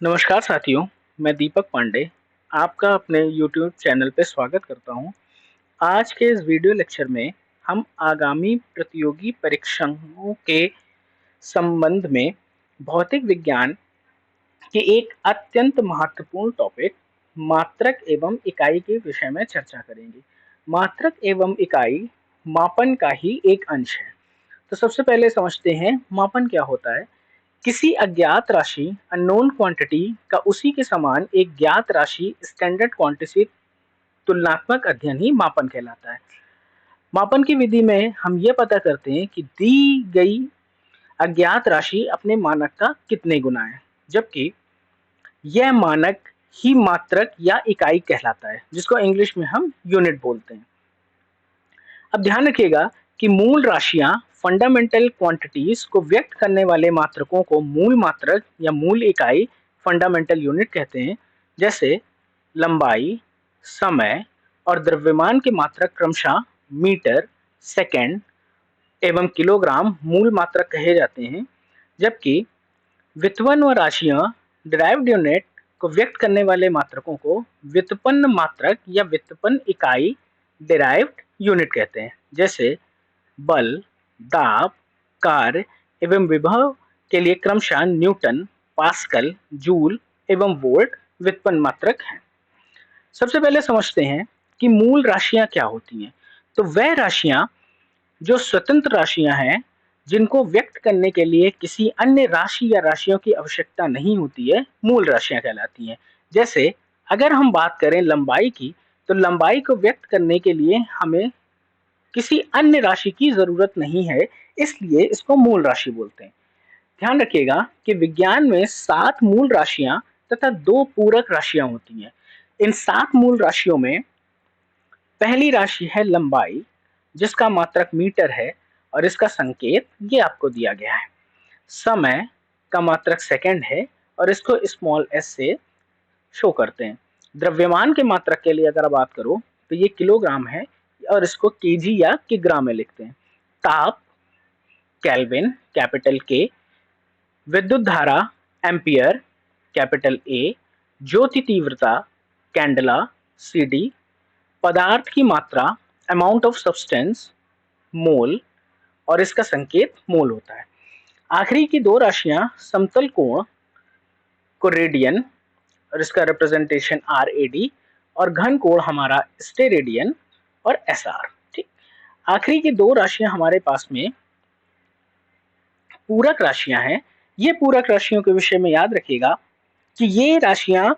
नमस्कार साथियों, मैं दीपक पांडे आपका अपने YouTube चैनल पे स्वागत करता हूँ। आज के इस वीडियो लेक्चर में हम आगामी प्रतियोगी परीक्षाओं के संबंध में भौतिक विज्ञान के एक अत्यंत महत्वपूर्ण टॉपिक मात्रक एवं इकाई के विषय में चर्चा करेंगे। मात्रक एवं इकाई मापन का ही एक अंश है। तो सबसे पहले समझते हैं मापन क्या होता है। किसी अज्ञात राशि अननोन क्वांटिटी का उसी के समान एक ज्ञात राशि स्टैंडर्ड क्वांटिटी से तुलनात्मक अध्ययन ही मापन कहलाता है। मापन की विधि में हम यह पता करते हैं कि दी गई अज्ञात राशि अपने मानक का कितने गुना है, जबकि यह मानक ही मात्रक या इकाई कहलाता है, जिसको इंग्लिश में हम यूनिट बोलते हैं। अब ध्यान रखिएगा कि मूल राशियां फंडामेंटल क्वांटिटीज को व्यक्त करने वाले मात्रकों को मूल मात्रक या मूल इकाई फंडामेंटल यूनिट कहते हैं। जैसे लंबाई, समय और द्रव्यमान के मात्रक क्रमशः मीटर, सेकंड एवं किलोग्राम मूल मात्रक कहे जाते हैं, जबकि व्युत्पन्न व राशियां डिराइव्ड यूनिट को व्यक्त करने वाले मात्रकों को व्युत्पन्न मात्रक या व्युत्पन्न इकाई डिराइव्ड यूनिट कहते हैं। जैसे बल, दाब, कार्य एवं विभव के लिए क्रमशः न्यूटन, पास्कल, जूल एवं वोल्ट व्युत्पन्न मात्रक हैं। सबसे पहले समझते हैं कि मूल राशियां क्या होती हैं। तो वह राशियां जो स्वतंत्र राशियां हैं, जिनको व्यक्त करने के लिए किसी अन्य राशि या राशियों की आवश्यकता नहीं होती है, मूल राशियां कहलाती हैं। जैसे अगर हम बात करें लंबाई की, तो लंबाई को व्यक्त करने के लिए हमें किसी अन्य राशि की जरूरत नहीं है, इसलिए इसको मूल राशि बोलते हैं। ध्यान रखिएगा कि विज्ञान में 7 मूल राशियां तथा 2 पूरक राशियां होती हैं। इन 7 मूल राशियों में पहली राशि है लंबाई, जिसका मात्रक मीटर है और इसका संकेत ये आपको दिया गया है। समय का मात्रक सेकंड है और इसको स्मॉल एस से शो करते हैं। द्रव्यमान के मात्रक के लिए अगर आप बात करो तो ये किलोग्राम है और इसको केजी या किग्रा में लिखते हैं। ताप केल्विन कैपिटल के, विद्युत धारा एम्पियर कैपिटल ए, ज्योति तीव्रता कैंडला सीडी, पदार्थ की मात्रा अमाउंट ऑफ सब्सटेंस मोल और इसका संकेत मोल होता है। आखिरी की 2 राशियां समतल कोण को रेडियन और इसका रिप्रेजेंटेशन आर ए डी, और घन कोण हमारा स्टेरेडियन और एस आर। ठीक, आखिरी की 2 राशियां हमारे पास में पूरक राशियां हैं। ये पूरक राशियों के विषय में याद रखिएगा कि ये राशियां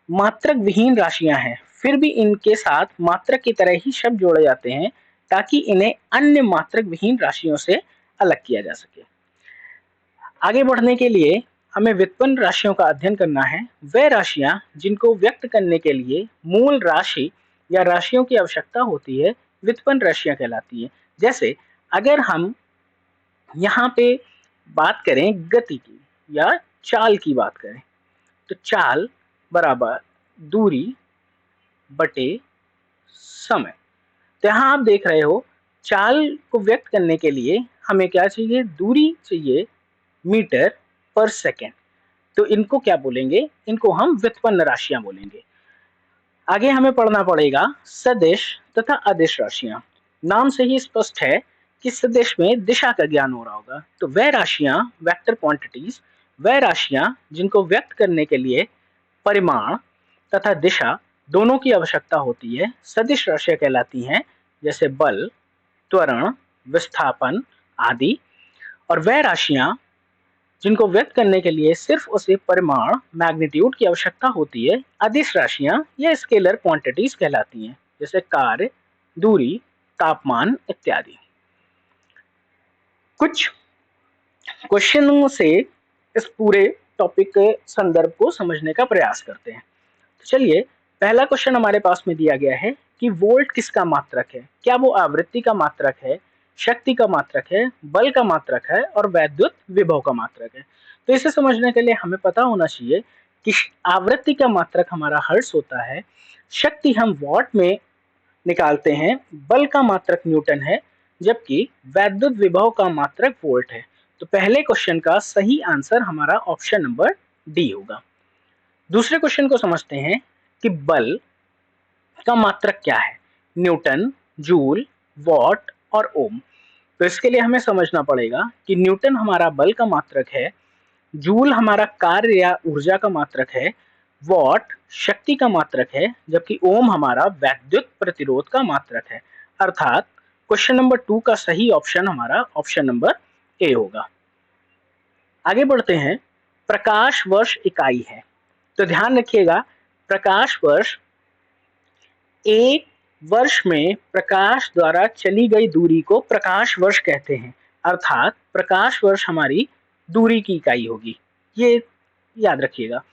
मात्रक विहीन राशियां हैं, फिर भी इनके साथ मात्रक की तरह ही शब्द जोड़े जाते हैं ताकि इन्हें अन्य मात्रक विहीन राशियों से अलग किया जा सके। आगे बढ़ने के लिए हमें व्युत्पन्न राशियों का अध्ययन करना है। वह राशियां जिनको व्यक्त करने के लिए मूल राशि या राशियों की आवश्यकता होती है, व्युत्पन्न राशियां कहलाती हैं। जैसे अगर हम यहाँ पे बात करें गति की या चाल की बात करें, तो चाल बराबर दूरी बटे समय। तो यहाँ आप देख रहे हो चाल को व्यक्त करने के लिए हमें क्या चाहिए, दूरी चाहिए मीटर पर सेकेंड। तो इनको क्या बोलेंगे, इनको हम व्युत्पन्न राशियां बोलेंगे। आगे हमें पढ़ना पड़ेगा सदिश तथा अदिश राशियां। नाम से ही स्पष्ट है कि सदिश में दिशा का ज्ञान हो रहा होगा। तो वह राशियां वेक्टर क्वांटिटीज, वह राशियां जिनको व्यक्त करने के लिए परिमाण तथा दिशा दोनों की आवश्यकता होती है, सदिश राशियां कहलाती हैं। जैसे बल, त्वरण, विस्थापन आदि। और वह राशियां जिनको व्यक्त करने के लिए सिर्फ उसे परिमाण मैग्नीट्यूड की आवश्यकता होती है, अदिश राशियां या स्केलर क्वांटिटीज कहलाती हैं। जैसे कार्य, दूरी, तापमान इत्यादि। कुछ क्वेश्चनों से इस पूरे टॉपिक के संदर्भ को समझने का प्रयास करते हैं। तो चलिए, पहला क्वेश्चन हमारे पास में दिया गया है कि वोल्ट किसका मात्रक है। क्या वो आवृत्ति का मात्रक है, शक्ति का मात्रक है, बल का मात्रक है और वैद्युत विभव का मात्रक है। तो इसे समझने के लिए हमें पता होना चाहिए कि आवृत्ति का मात्रक हमारा हर्ट्ज होता है, शक्ति हम वॉट में निकालते हैं, बल का मात्रक न्यूटन है, जबकि वैद्युत विभव का मात्रक वोल्ट है। तो पहले क्वेश्चन का सही आंसर हमारा ऑप्शन नंबर डी होगा। दूसरे क्वेश्चन को समझते हैं कि बल का मात्रक क्या है, न्यूटन, जूल, वॉट और ओम। तो इसके लिए हमें समझना पड़ेगा कि न्यूटन हमारा बल का मात्रक है, जूल हमारा कार्य या ऊर्जा का मात्रक है, वॉट शक्ति का मात्रक है, जबकि ओम हमारा वैद्युत प्रतिरोध का मात्रक है। अर्थात क्वेश्चन नंबर 2 का सही ऑप्शन हमारा ऑप्शन नंबर ए होगा। आगे बढ़ते हैं, प्रकाश वर्ष इकाई है। तो ध्यान रखिएगा, प्रकाश वर्ष एक वर्ष में प्रकाश द्वारा चली गई दूरी को प्रकाश वर्ष कहते हैं। अर्थात प्रकाश वर्ष हमारी दूरी की इकाई होगी, ये याद रखिएगा।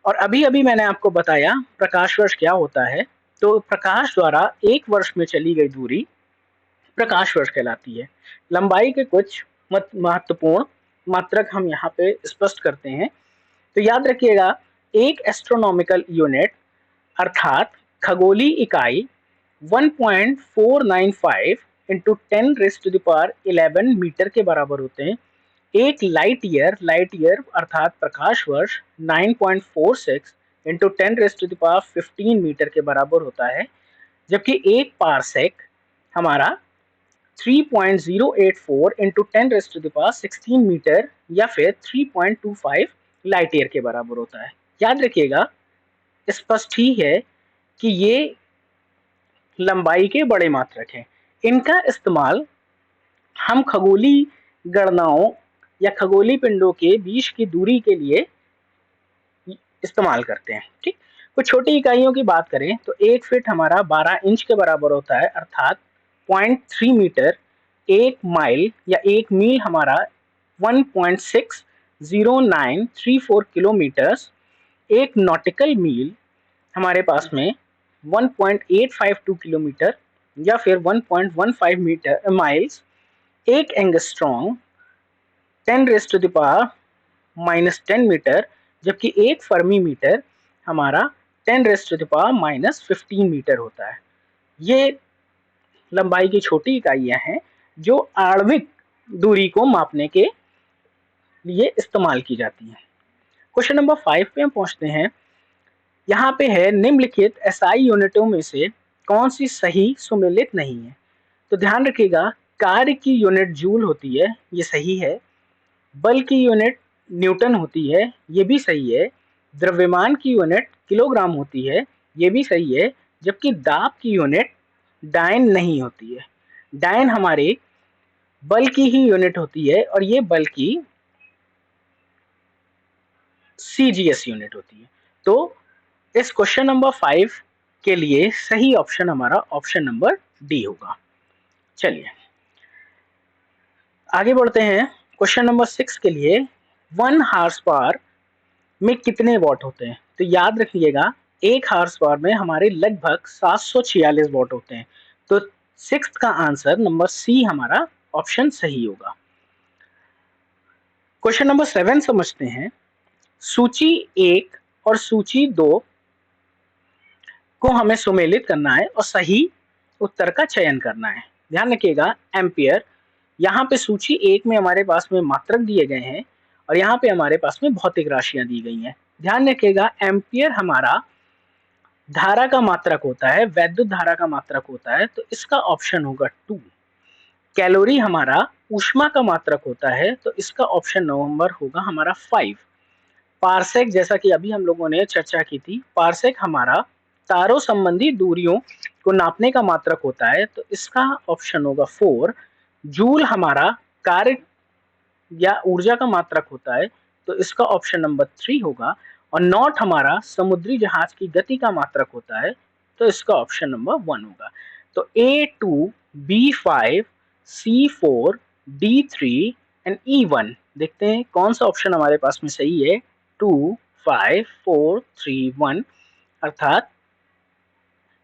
और अभी अभी मैंने आपको बताया प्रकाश वर्ष क्या होता है। तो प्रकाश द्वारा एक वर्ष में चली गई दूरी प्रकाश वर्ष कहलाती है। लंबाई के कुछ महत्वपूर्ण मात्रक हम यहाँ पे स्पष्ट करते हैं। तो याद रखिएगा, एक एस्ट्रोनॉमिकल यूनिट अर्थात खगोलीय इकाई 1.495 इंटू 10⁻11 मीटर के बराबर होते हैं। एक लाइट ईयर अर्थात प्रकाश वर्ष 9.46 इंटू 10⁻15 मीटर के बराबर होता है, जबकि एक पारसेक हमारा 3.084 इंटू 10⁻16 मीटर या फिर 3.25 लाइट ईयर के बराबर होता है। याद रखिएगा, स्पष्ट ही है कि ये लंबाई के बड़े मात्रक हैं। इनका इस्तेमाल हम खगोलीय गणनाओं या खगोलीय पिंडों के बीच की दूरी के लिए इस्तेमाल करते हैं। ठीक, कुछ छोटी इकाइयों की बात करें तो 1 फीट हमारा 12 इंच के बराबर होता है, अर्थात 0.3 मीटर। 1 माइल या 1 मील हमारा 1.60934 किलोमीटर। एक नॉटिकल मील हमारे पास में 1.852 किलोमीटर या फिर 1.15 मीटर माइल्स। एक एंगस्ट्रॉम 10⁻⁻10 मीटर, जबकि एक फर्मी मीटर हमारा 10⁻⁻15 मीटर होता है। ये लंबाई की छोटी इकाइयां हैं जो आणविक दूरी को मापने के लिए इस्तेमाल की जाती हैं। क्वेश्चन नंबर 5 पे हम पहुंचते हैं। यहाँ पे है, निम्नलिखित एसआई यूनिटों में से कौन सी सही सुमेलित नहीं है। तो ध्यान रखिएगा, कार्य की यूनिट जूल होती है, ये सही है। बल की यूनिट न्यूटन होती है, ये भी सही है। द्रव्यमान की यूनिट किलोग्राम होती है, ये भी सही है। जबकि दाब की यूनिट डायन नहीं होती है। डायन हमारे बल की ही यूनिट होती है और ये बल की सीजीएस यूनिट होती है। तो इस क्वेश्चन नंबर 5 के लिए सही ऑप्शन हमारा ऑप्शन नंबर डी होगा। चलिए आगे बढ़ते हैं। क्वेश्चन नंबर 6 के लिए 1 हार्स पावर में कितने वॉट होते हैं। तो याद रखिएगा, 1 हार्स पावर में हमारे लगभग 746 वॉट होते हैं। तो 6 का आंसर नंबर सी हमारा ऑप्शन सही होगा। क्वेश्चन नंबर 7 समझते हैं। सूची 1 और सूची 2 को हमें सुमेलित करना है और सही उत्तर का चयन करना है। ध्यान रखिएगा, एम्पियर यहाँ पे सूची 1 में हमारे पास में मात्रक दिए गए हैं और यहाँ पे हमारे पास में भौतिक राशियां दी गई हैं। ध्यान रखिएगा, एम्पियर हमारा धारा का मात्रक होता है, वैद्युत धारा का मात्रक होता है, तो इसका ऑप्शन होगा 2। कैलोरी हमारा ऊष्मा का मात्रक होता है, तो इसका ऑप्शन नंबर होगा हमारा 5। पारसेक, जैसा कि अभी हम लोगों ने चर्चा की थी, पारसेक हमारा तारों संबंधी दूरियों को नापने का मात्रक होता है, तो इसका ऑप्शन होगा 4। जूल हमारा कार्य या ऊर्जा का मात्रक होता है, तो इसका ऑप्शन नंबर 3 होगा। और नॉट हमारा समुद्री जहाज की गति का मात्रक होता है, तो इसका ऑप्शन नंबर 1 होगा। तो A2, B5, C4, D3 and E1, देखते हैं कौन सा ऑप्शन हमारे पास में सही है। 2, 5, 4, 3, 1, अर्थात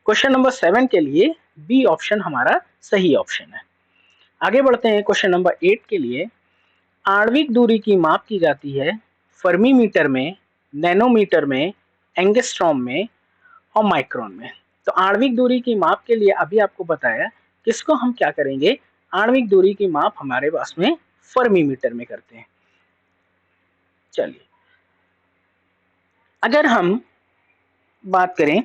क्वेश्चन नंबर 7 के लिए बी ऑप्शन हमारा सही ऑप्शन है। आगे बढ़ते हैं क्वेश्चन नंबर 8 के लिए। आणविक दूरी की माप की जाती है फर्मी मीटर में, नैनोमीटर में, एंगस्ट्रॉम में और माइक्रोन में। तो आणविक दूरी की माप के लिए अभी आपको बताया किसको हम क्या करेंगे, आणविक दूरी की माप हमारे पास में फर्मी मीटर में करते हैं। चलिए अगर हम बात करें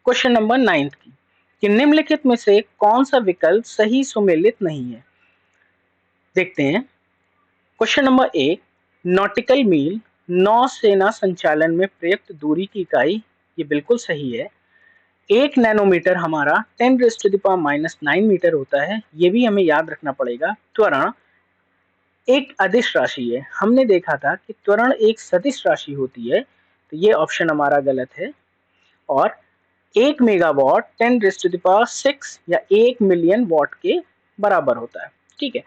क्वेश्चन नंबर 9 की, कि निम्नलिखित में से कौन सा विकल्प सही सुमेलित नहीं है। देखते हैं। क्वेश्चन नंबर 1, नॉटिकल मील नौसेना संचालन में प्रयुक्त दूरी की इकाई, ये बिल्कुल सही है। 1 नैनोमीटर हमारा 10⁻⁹ मीटर होता है, ये भी हमें याद रखना पड़ेगा। त्वरण एक अदिश राशि है, हमने देखा था कि त्वरण एक सदिश राशि होती है, तो ये ऑप्शन हमारा गलत है। और 1 मेगावाट 10⁶ या 1 मिलियन वाट के बराबर होता है। ठीक है,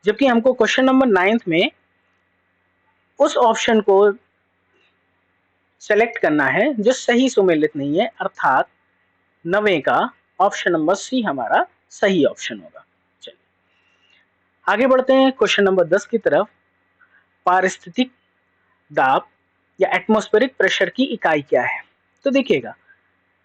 जबकि हमको क्वेश्चन नंबर 9 में उस ऑप्शन को सेलेक्ट करना है जो सही सुमेलित नहीं है, अर्थात 9 का ऑप्शन नंबर सी हमारा सही ऑप्शन होगा। चलिए आगे बढ़ते हैं क्वेश्चन नंबर 10 की तरफ। पारिस्थितिक दाब या एटमॉस्फेरिक प्रेशर की इकाई क्या है? तो देखिएगा,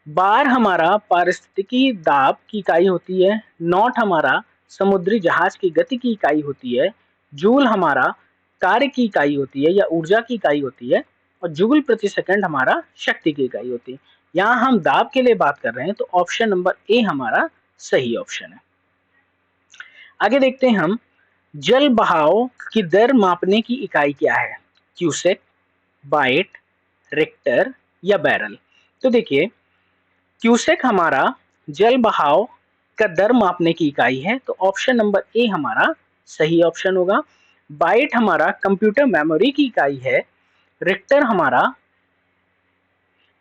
बार हमारा पारिस्थितिकी दाब की इकाई होती है, नॉट हमारा समुद्री जहाज की गति की इकाई होती है, जूल हमारा कार्य की इकाई होती है या ऊर्जा की इकाई होती है, और जूल प्रति सेकंड हमारा शक्ति की इकाई होती है। यहाँ हम दाब के लिए बात कर रहे हैं, तो ऑप्शन नंबर ए हमारा सही ऑप्शन है। आगे देखते हैं हम, जल बहाव की दर मापने की इकाई क्या है? क्यूसेक, बाइट, रिक्टर या बैरल? तो देखिए, क्यूसेक हमारा जल बहाव का दर मापने की इकाई है, तो ऑप्शन नंबर ए हमारा सही ऑप्शन होगा। बाइट हमारा कंप्यूटर मेमोरी की इकाई है। रिक्टर हमारा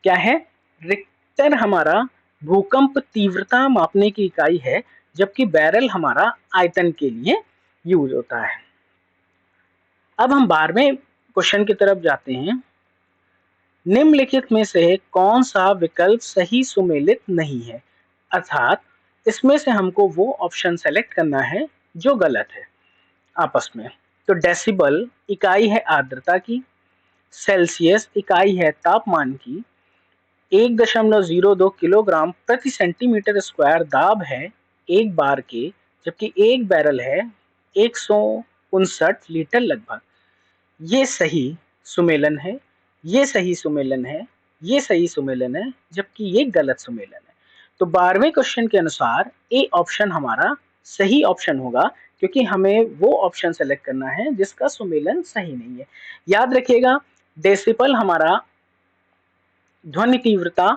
क्या है? रिक्टर हमारा भूकंप तीव्रता मापने की इकाई है, जबकि बैरल हमारा आयतन के लिए यूज होता है। अब हम 12वें क्वेश्चन की तरफ जाते हैं। निम्नलिखित में से कौन सा विकल्प सही सुमेलित नहीं है? अर्थात इसमें से हमको वो ऑप्शन सेलेक्ट करना है जो गलत है आपस में। तो डेसिबल इकाई है आर्द्रता की, सेल्सियस इकाई है तापमान की, 1.02 किलोग्राम प्रति सेंटीमीटर स्क्वायर दाब है एक बार के, जबकि एक बैरल है 159 लीटर लगभग। ये सही सुमेलन है, ये सही सुमेलन है, ये सही सुमेलन है, जबकि ये गलत सुमेलन है। तो 12वें क्वेश्चन के अनुसार ए ऑप्शन हमारा सही ऑप्शन होगा, क्योंकि हमें वो ऑप्शन सेलेक्ट करना है जिसका सुमेलन सही नहीं है। याद रखिएगा, डेसिबल हमारा ध्वनि तीव्रता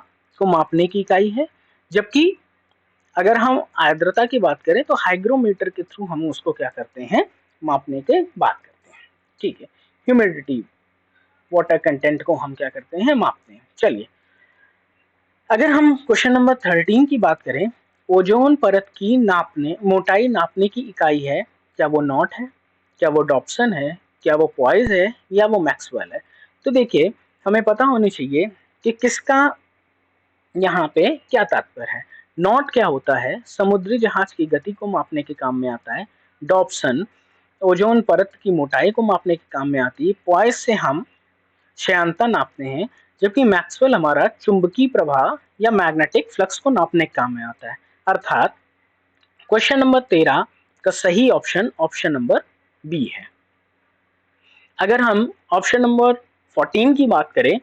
को मापने की इकाई है, जबकि अगर हम आर्द्रता की बात करें तो हाइग्रोमीटर के थ्रू हम उसको क्या करते हैं? मापने के बात करते हैं। ठीक है, ह्यूमिडिटी वाटर कंटेंट को हम क्या करते हैं? मापते हैं। चलिए, अगर हम क्वेश्चन नंबर 13 की बात करें, ओजोन परत की मोटाई नापने की इकाई है, क्या वो नॉट है, क्या वो डॉप्सन है, क्या वो पॉइस है, या वो मैक्सवेल है? तो देखिए, हमें पता होनी चाहिए कि किसका यहाँ पे क्या तात्पर्य है। नॉट क्या होता है? समुद्री जहाज की गति को मापने के काम में आता है। डॉप्सन ओजोन परत की मोटाई को मापने के काम में आती है। पॉइस से हम श्यानता नापते हैं, जबकि मैक्सवेल हमारा चुंबकीय प्रवाह या मैग्नेटिक फ्लक्स को नापने के काम में आता है। अर्थात क्वेश्चन नंबर 13 का सही ऑप्शन ऑप्शन नंबर बी है। अगर हम ऑप्शन नंबर 14 की बात करें,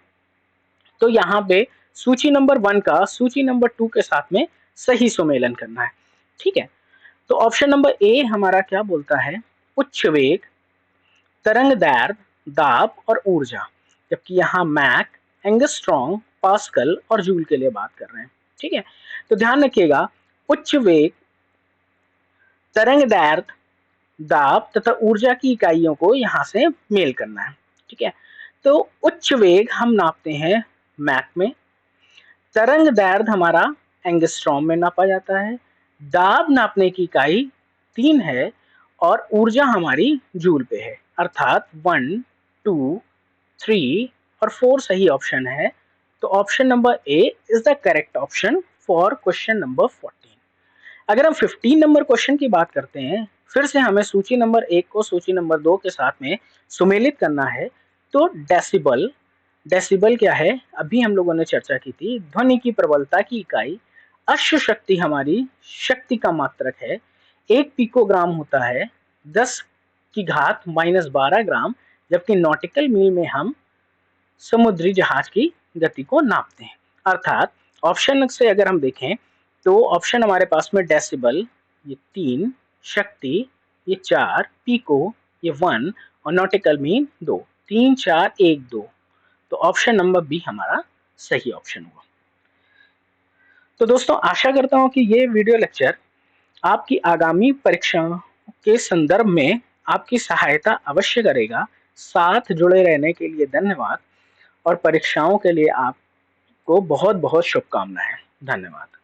तो यहाँ पे सूची नंबर 1 का सूची नंबर 2 के साथ में सही सुमेलन करना है। ठीक है, तो ऑप्शन नंबर ए हमारा क्या बोलता है? उच्च वेग, तरंग दैर्घ्य, दाब और ऊर्जा, जबकि यहाँ मैक, एंगस्ट्रॉम, पास्कल और जूल के लिए बात कर रहे हैं। ठीक है, तो ध्यान रखिएगा, उच्च वेग, तरंग दैर्घ्य, दाब तथा ऊर्जा की इकाइयों को यहाँ से मेल करना है। ठीक है, तो उच्च वेग हम नापते हैं मैक में, तरंग दैर्घ्य हमारा एंगस्ट्रॉम में नापा जाता है, दाब नापने की इकाई 3 है और ऊर्जा हमारी जूल पे है। अर्थात 1, 2, 3 और 4 सही ऑप्शन है। तो option number A is the correct option for question number 14। अगर हम 15 नंबर क्वेश्चन की बात करते हैं, फिर से हमें सूची नंबर 1 को सूची नंबर 2 के साथ में सुमेलित करना है। तो डेसिबल, डेसिबल क्या है? अभी हम लोगों ने चर्चा की थी, ध्वनि की प्रबलता की इकाई। अश्व शक्ति हमारी शक्ति का मात्रक है। 1 पिकोग्राम होता है 10 की घात -12 ग्राम, जबकि नॉटिकल मील में हम समुद्री जहाज की गति को नापते हैं। अर्थात ऑप्शन से अगर हम देखें तो ऑप्शन हमारे पास में डेसिबल ये 3, शक्ति ये 4, पीको ये 1 और नॉटिकल मीन 2। 3, 4, 1, 2। तो ऑप्शन नंबर बी हमारा सही ऑप्शन हुआ। तो दोस्तों आशा करता हूं कि ये वीडियो लेक्चर आपकी आगामी परीक्षाओं के संदर्भ में आपकी सहायता अवश्य करेगा। साथ जुड़े रहने के लिए धन्यवाद और परीक्षाओं के लिए आपको बहुत बहुत शुभकामनाएं। धन्यवाद।